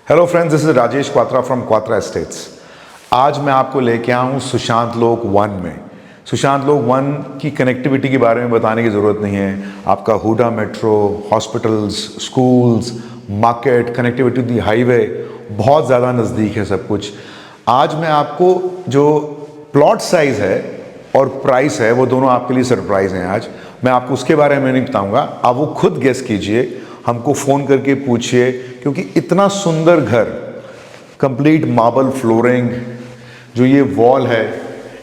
Hello friends, this is Rajesh Kwatra from Kwatra estates. आज मैं आपको लेके आया हूँ सुशांत लोक 1 में। सुशांत लोक 1 की कनेक्टिविटी के बारे में बताने की ज़रूरत नहीं है। आपका Huda metro, hospitals, schools, market, connectivity the highway, बहुत ज़्यादा नज़दीक है सब कुछ। आज मैं आपको जो प्लॉट साइज़ है और प्राइस है वो दोनों आपके लिए सरप्राइज़ हैं। आज मैं आपको उसके बारे में नहीं बताऊँगा, आप वो खुद गेस कीजिए, हमको फ़ोन करके पूछिए, क्योंकि इतना सुंदर घर, कंप्लीट मार्बल फ्लोरिंग, जो ये वॉल है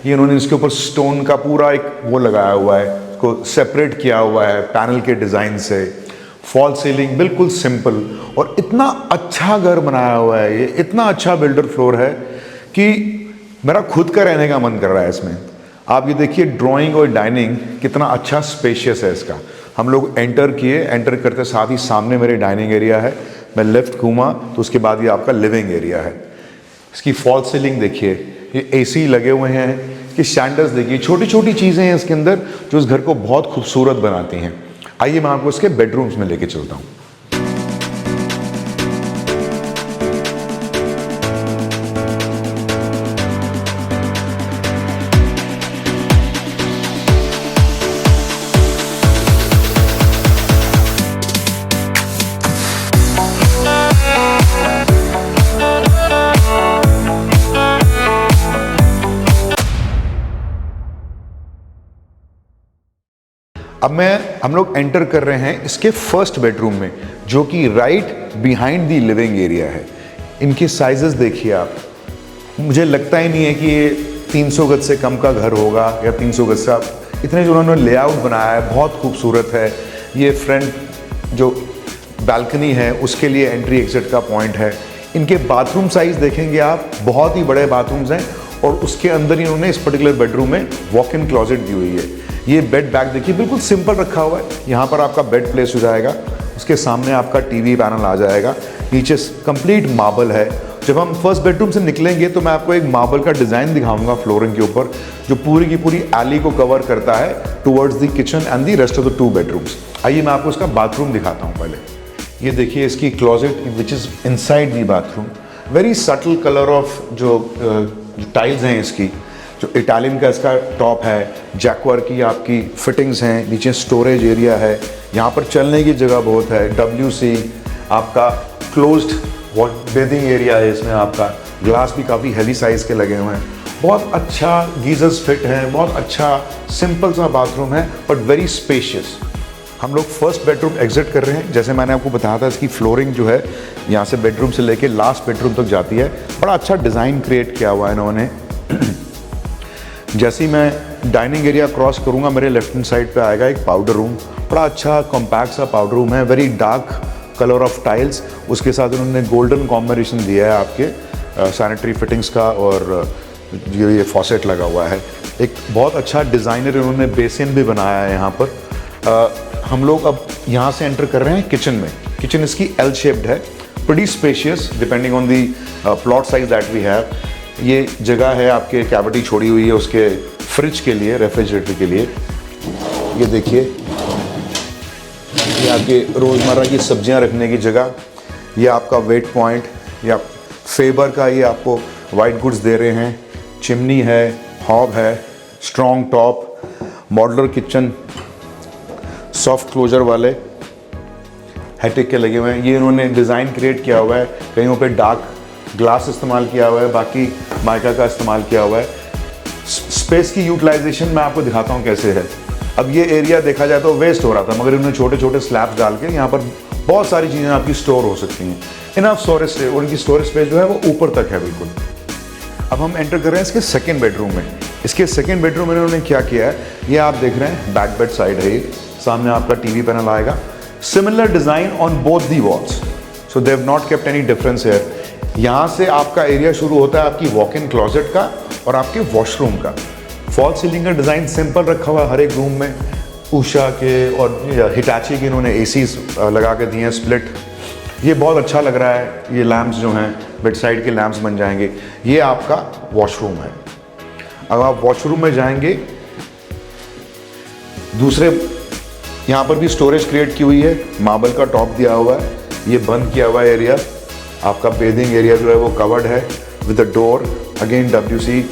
ये इन्होंने इसके ऊपर स्टोन का पूरा एक वो लगाया हुआ है, इसको सेपरेट किया हुआ है पैनल के डिज़ाइन से। फॉल सीलिंग बिल्कुल सिंपल, और इतना अच्छा घर बनाया हुआ है, ये इतना अच्छा बिल्डर फ्लोर है कि मेरा खुद का रहने का मन कर रहा है इसमें। आप ये देखिए, ड्राइंग और डाइनिंग कितना अच्छा स्पेशियस है इसका। हम लोग एंटर करते साथ ही सामने मेरे डाइनिंग एरिया है। मैं लेफ्ट घूमा तो उसके बाद ये आपका लिविंग एरिया है। इसकी फॉल सीलिंग देखिए, ये एसी लगे हुए हैं, इसकी स्टैंडर्ड्स देखिए, छोटी छोटी चीज़ें हैं इसके अंदर जो इस घर को बहुत खूबसूरत बनाती हैं। आइए मैं आपको इसके बेडरूम्स में लेके चलता हूँ। अब हम लोग एंटर कर रहे हैं इसके फर्स्ट बेडरूम में, जो कि right behind the living area है। इनके साइजेस देखिए आप, मुझे लगता ही नहीं है कि ये 300 गज से कम का घर होगा या 300 गज से। इतने जो उन्होंने लेआउट बनाया है बहुत खूबसूरत है। ये फ्रंट जो बालकनी है उसके लिए एंट्री एग्जिट का पॉइंट है। इनके बाथरूम साइज देखेंगे आप, बहुत ही बड़े बाथरूम्स हैं, और उसके अंदर इन्होंने इस पर्टिकुलर बेडरूम में वॉक इन क्लोजेट दी हुई है। ये बेड बैग देखिए, बिल्कुल सिंपल रखा हुआ है। यहाँ पर आपका बेड प्लेस हो जाएगा, उसके सामने आपका टीवी पैनल आ जाएगा, नीचे कंप्लीट मार्बल है। जब हम फर्स्ट बेडरूम से निकलेंगे तो मैं आपको एक मार्बल का डिज़ाइन दिखाऊंगा फ्लोरिंग के ऊपर, जो पूरी की पूरी एली को कवर करता है towards the kitchen and the rest of the 2 bedrooms. आइए मैं आपको उसका बाथरूम दिखाता हूँ। पहले ये देखिए इसकी closet which is inside the bathroom. Very subtle colour of जो टाइल्स हैं इसकी, जो इटालियन का इसका टॉप है, जैक्वार की आपकी फिटिंग्स हैं, नीचे स्टोरेज एरिया है, यहाँ पर चलने की जगह बहुत है। WC आपका क्लोज्ड बेदिंग एरिया है, इसमें आपका ग्लास भी काफ़ी हेवी साइज़ के लगे हुए हैं। बहुत अच्छा गीजर्स फिट हैं, बहुत अच्छा सिंपल सा बाथरूम है, बट वेरी स्पेशियस। हम लोग फर्स्ट बेडरूम एग्जिट कर रहे हैं। जैसे मैंने आपको बताया था, इसकी फ्लोरिंग जो है यहाँ से बेडरूम से लेके लास्ट बेडरूम तक जाती है। बड़ा अच्छा डिज़ाइन क्रिएट किया हुआ है इन्होंने। जैसे ही मैं डाइनिंग एरिया क्रॉस करूँगा, मेरे लेफ्ट हैंड साइड पे आएगा एक पाउडर रूम। बड़ा अच्छा कॉम्पैक्ट सा पाउडर रूम है, very dark colour of tiles. उसके साथ उन्होंने गोल्डन कॉम्बिनेशन दिया है आपके सैनिटरी फिटिंग्स का, और जो ये फॉसेट लगा हुआ है, एक बहुत अच्छा डिज़ाइनर इन्होंने बेसिन भी बनाया है यहाँ पर। हम लोग अब यहाँ से एंटर कर रहे हैं किचन में। किचन इसकी L शेप्ड है, pretty spacious depending on the plot size that we have. ये जगह है आपके, कैविटी छोड़ी हुई है उसके फ्रिज के लिए, रेफ्रिजरेटर के लिए। ये देखिए, ये आपके रोज़मर्रा की सब्जियां रखने की जगह, ये आपका वेट पॉइंट, या फेबर का ये आपको वाइट गुड्स दे रहे हैं। चिमनी है, हॉब है, strong top, modular kitchen, soft closer वाले हैटिक के लगे हुए हैं। ये इन्होंने डिज़ाइन क्रिएट किया हुआ है, कहीं पे डार्क ग्लास इस्तेमाल किया हुआ है, बाकी माइका का इस्तेमाल किया हुआ है। स्पेस की यूटिलाइजेशन मैं आपको दिखाता हूँ कैसे है। अब ये एरिया देखा जाए तो वेस्ट हो रहा था, मगर इन्होंने छोटे छोटे स्लैब्स डाल के यहाँ पर बहुत सारी चीज़ें आपकी स्टोर हो सकती हैं। इनफ स्टोरेज स्पेस, और इनकी स्टोरेज स्पेस जो है वो ऊपर तक है बिल्कुल। अब हम एंटर कर रहे हैं इसके सेकेंड बेडरूम में। इसके सेकेंड बेडरूम में इन्होंने क्या किया है, ये आप देख रहे हैं बैक बेड साइड है, ये सामने आपका टीवी पैनल आएगा। Similar design on both the walls, so they have not kept any difference here. यहाँ से आपका एरिया शुरू होता है आपकी वॉक इन क्लोजेट का और आपके वॉशरूम का। फॉल सीलिंग का डिज़ाइन सिंपल रखा हुआ है हर एक रूम में। उषा के और हिटाची के इन्होंने एसीज लगा के दिए हैं स्प्लिट। ये बहुत अच्छा लग रहा है। ये लैम्प्स जो हैं बेड साइड के लैम्प्स बन जाएंगे। ये आपका वॉशरूम है। अब आप वॉशरूम में जाएंगे, दूसरे यहाँ पर भी स्टोरेज क्रिएट की हुई है, मार्बल का टॉप दिया हुआ है, ये बंद किया हुआ एरिया। आपका बेदिंग एरिया जो है वो कवर्ड है with a door. Again WC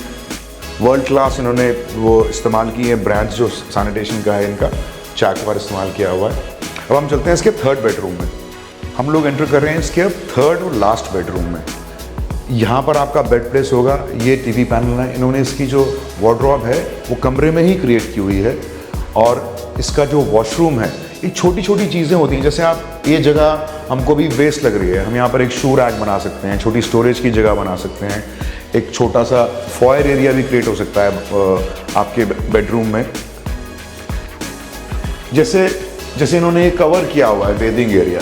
world class इन्होंने वो इस्तेमाल की है ब्रांड्स जो सैनिटेशन का है इनका चैकवार इस्तेमाल किया हुआ है। अब हम चलते हैं इसके थर्ड बेडरूम में। हम लोग एंटर कर रहे हैं इसके अब थर्ड और लास्ट बेडरूम में। यहाँ पर आपका बेड प्लेस होगा, ये टीवी पैनल है। इन्होंने इसकी जो वार्डरोब है वो कमरे में ही क्रिएट की हुई है। और इसका जो वॉशरूम है, ये छोटी छोटी चीज़ें होती हैं, जैसे आप ये जगह हमको भी वेस्ट लग रही है, हम यहाँ पर एक शू रैक बना सकते हैं, छोटी स्टोरेज की जगह बना सकते हैं, एक छोटा सा फॉयर एरिया भी क्रिएट हो सकता है आपके बेडरूम में। जैसे इन्होंने ये कवर किया हुआ है बेदिंग एरिया।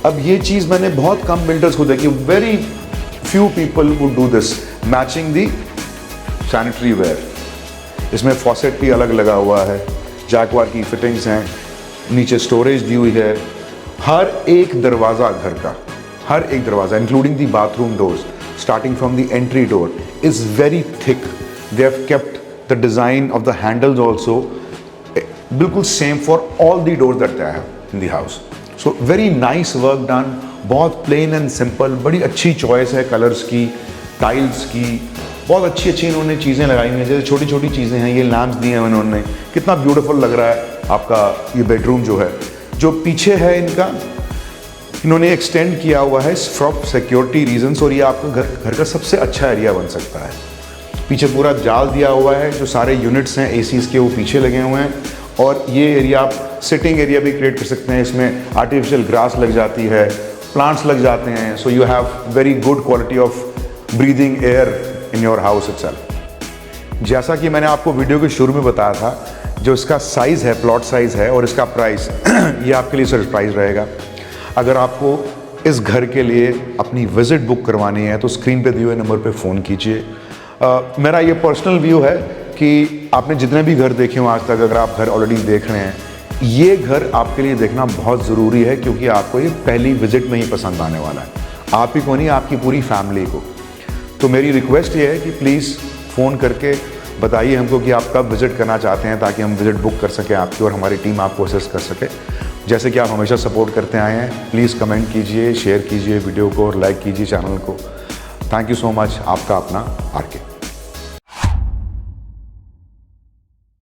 अब ये चीज़ मैंने बहुत कम बिल्डर्स को देखी, very few people would do this, matching the sanitary ware. इसमें फॉसेट भी अलग लगा हुआ है, जैकवार की फिटिंग्स हैं, नीचे स्टोरेज दी हुई है। हर एक दरवाज़ा घर का, हर एक दरवाज़ा including the bathroom doors starting from the entry door is very thick. They have kept the design of the handles also बिल्कुल same for all the doors that they have in the house. So very nice work done, बहुत plain and simple. बड़ी अच्छी choice है colours की, tiles की, बहुत अच्छी अच्छी इन्होंने चीज़ें लगाई हुई हैं। जैसे छोटी छोटी चीज़ें हैं, ये लैम्प्स दिए हैं इन्होंने, कितना ब्यूटीफुल लग रहा है आपका ये बेडरूम जो है। जो पीछे है इनका, इन्होंने एक्सटेंड किया हुआ है फॉर सिक्योरिटी रीजंस, और ये आपका घर का सबसे अच्छा एरिया बन सकता है। पीछे पूरा जाल दिया हुआ है, जो सारे यूनिट्स हैं ACs के वो पीछे लगे हुए हैं। और ये एरिया आप सिटिंग एरिया भी क्रिएट कर सकते हैं, इसमें आर्टिफिशियल ग्रास लग जाती है, प्लांट्स लग जाते हैं। So you have very good quality of breathing air in your house itself. जैसा कि मैंने आपको वीडियो के शुरू में बताया था, जो इसका साइज़ है, प्लॉट साइज़ है और इसका प्राइस ये आपके लिए सरप्राइज रहेगा। अगर आपको इस घर के लिए अपनी विज़िट बुक करवानी है तो स्क्रीन पे दिए हुए नंबर पे फ़ोन कीजिए। मेरा ये पर्सनल व्यू है कि आपने जितने भी घर देखे हों आज तक, अगर आप घर ऑलरेडी देख रहे हैं, ये घर आपके लिए देखना बहुत ज़रूरी है, क्योंकि आपको ये पहली विज़िट में ही पसंद आने वाला है। आप ही को नहीं, आपकी पूरी फैमिली को। तो मेरी रिक्वेस्ट ये है कि प्लीज़ फ़ोन करके बताइए हमको कि आप कब विज़िट करना चाहते हैं, ताकि हम विज़िट बुक कर सकें आपकी और हमारी टीम आपको असिस्ट कर सके। जैसे कि आप हमेशा सपोर्ट करते आए हैं, प्लीज़ कमेंट कीजिए, शेयर कीजिए वीडियो को और लाइक कीजिए चैनल को। Thank you so much. आपका अपना RK।